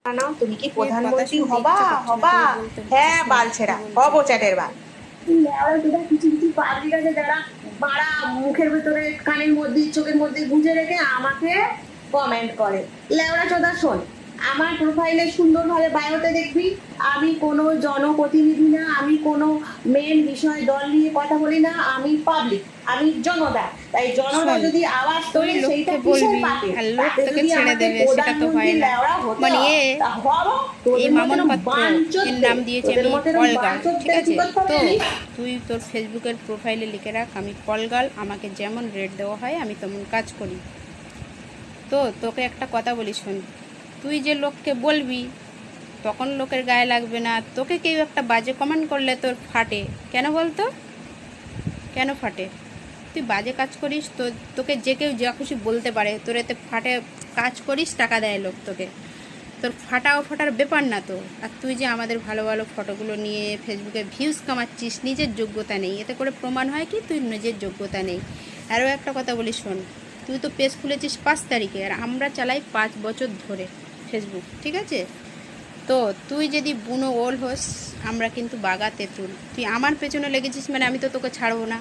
নাও, তুমি কি এর কথা প্রধানমন্ত্রী শুনতে হবা? ইচ্ছা করছে না, হবা? তবু বলতে হচ্ছে। হ্যাঁ, শোন কি বালছেরা, বলছি। হব চ্যাটের বাল। লেওড়া তোরা কিছু কিছু পাবলিক আছে যারা বাড়া মুখের ভিতরে কানের মধ্যে চোখের মধ্যে গুঁজে রেখে আমাকে কমেন্ট করে। লেওড়া চোদা শোন, আমার প্রোফাইলে সুন্দরভাবে বায়োতে দেখবি আমি কোনো জনপ্রতিনিধি না, আমি কোনো মেন বিষয় দল নিয়ে কথা বলি না, আমি পাবলিক, আমি জনতা। তাই জনতা শোন, যদি আওয়াজ তুই তোলে সেইটা লোককে কিসের বলবি পাপে? আর লোক তাতে তোকে যদি ছেড়ে আমাকে দেবে, সেটা তো প্রধানমন্ত্রী হয় না। লেওড়া হতে মানে হয় তা হব। এই তোদের মতো মামন এরকম পাত্র, এর বাঞ্চোতদের, নাম দিয়েছি তোদের আমি মতো এরকম কলগাল, ঠিক বাঞ্চোতদের কি আছে? করতে হবে তো জানিস? তুই তোর ফেসবুকের প্রোফাইলে লিখে রাখ, আমি কলগাল, আমাকে যেমন রেট দেওয়া হয় আমি তেমন কাজ করি। তো তোকে একটা কথা বলি শোন, তুই যে লোককে বলবি তখন লোকের গায়ে লাগবে না, তোকে কেউ একটা বাজে কমেন্ট করলে তোর ফাটে কেন বলতো? কেন ফাটে? তুই বাজে কাজ করিস তো তোকে যে কেউ যা খুশি বলতে পারে, তোর এতে ফাটে? কাজ করিস, টাকা দেয় লোক তোকে, তোর ফাটা ও ফাটার ব্যাপার না তো। আর তুই যে আমাদের ভালো ভালো ফটোগুলো নিয়ে ফেসবুকে ভিউজ কামাচ্ছিস, নিজের যোগ্যতা নেই, এতে করে প্রমাণ হয় কি তুই নিজের যোগ্যতা নেই। আরও একটা কথা বলি শোন, তুই তো পেজ খুলেছিস 5 তারিখে, আর আমরা চালাই 5 বছর ধরে ফেসবুক, ঠিক আছে? তো তুই যদি বুনো ওল হোস, আমরা কিন্তু বাগা তেঁতুল। তুই আমার পেছনে লেগেছিস মানে আমি তো তোকে ছাড়বো না,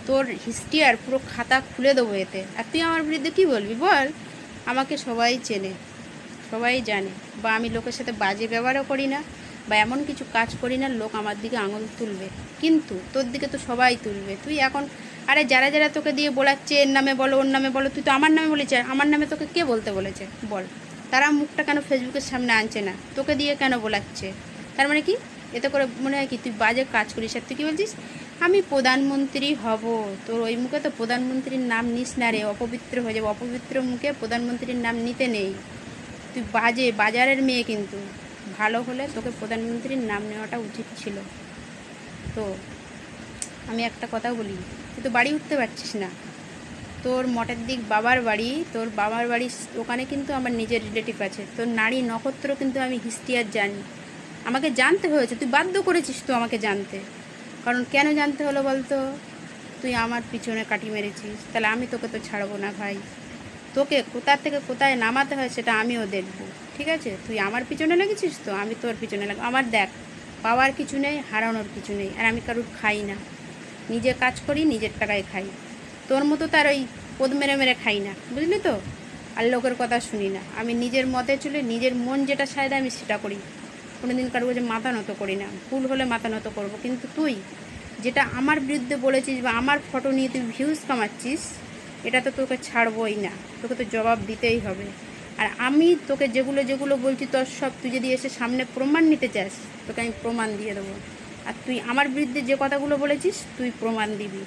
তোর হিস্ট্রি আর পুরো খাতা খুলে দেবো এতে। আর তুই আমার বিরুদ্ধে কী বলবি বল? আমাকে সবাই চেনে, সবাই জানে, বা আমি লোকের সাথে বাজে ব্যবহারও করি না, বা এমন কিছু কাজ করি না লোক আমার দিকে আঙুল তুলবে, কিন্তু তোর দিকে তো সবাই তুলবে। তুই এখন, আরে যারা যারা তোকে দিয়ে বলাচ্ছে এর নামে বলো ওর নামে বলো, তুই তো আমার নামে বলেছে, আমার নামে তোকে কে বলতে বলেছে বল? তারা মুখটা কেন ফেসবুকের সামনে আনছে না, তোকে দিয়ে কেন বলাচ্ছে? তার মানে কি? এতে করে মনে হয় কি তুই বাজে কাজ করিস। আর তুই কী বলছিস আমি প্রধানমন্ত্রী হব? তোর ওই মুখে তো প্রধানমন্ত্রীর নাম নিস না রে, অপবিত্র হয়ে যাবে। অপবিত্র মুখে প্রধানমন্ত্রীর নাম নিতে নেই। তুই বাজে বাজারের মেয়ে, কিন্তু ভালো হলে তোকে প্রধানমন্ত্রীর নাম নেওয়াটা উচিত ছিল। তো আমি একটা কথা বলি, তুই তো বাড়ি উঠতে পারছিস না, তোর মঠের দিক বাবার বাড়ি, তোর বাবার বাড়ির ওখানে কিন্তু আমার নিজের রিলেটিভ আছে, তোর নারী নক্ষত্র কিন্তু আমি হিস্ট্রি আর জানি। আমাকে জানতে হয়েছে, তুই বাধ্য করেছিস তো আমাকে জানতে। কারণ কেন জানতে হলো বলতো? তুই আমার পিছনে কাটি মেরেছিস, তাহলে আমি তোকে তো ছাড়বো না ভাই। তোকে কোথা থেকে কোথায় নামাতে হয় সেটা আমিও দেখব, ঠিক আছে? তুই আমার পিছনে লেগেছিস তো আমি তোর পিছনে লাগ। আমার দেখ, পাওয়ার কিছু নেই, হারানোর কিছু নেই, আর আমি কারুর খাই না, নিজে কাজ করি, নিজের টাকায় খাই। তোর মতো তার ওই পদ মেরে মেরে খাই না, বুঝলি তো? আর লোকের কথা শুনি না, আমি নিজের মতে চলে, নিজের মন যেটা চায় আমি সেটা করি। কোনোদিন কারো কাছে মাথা নত করি না, ভুল হলে মাথা নত করবো। কিন্তু তুই যেটা আমার বিরুদ্ধে বলেছিস বা আমার ফটো নিয়ে তুই ভিউজ কামাচ্ছিস, এটা তো তোকে ছাড়বই না, তোকে তো জবাব দিতেই হবে। আর আমি তোকে যেগুলো যেগুলো বলছি তোর সব, তুই যদি এসে সামনে প্রমাণ নিতে চাস তোকে আমি প্রমাণ দিয়ে দেবো। আর তুই আমার বিরুদ্ধে যে কথাগুলো বলেছিস তুই প্রমাণ দিবি।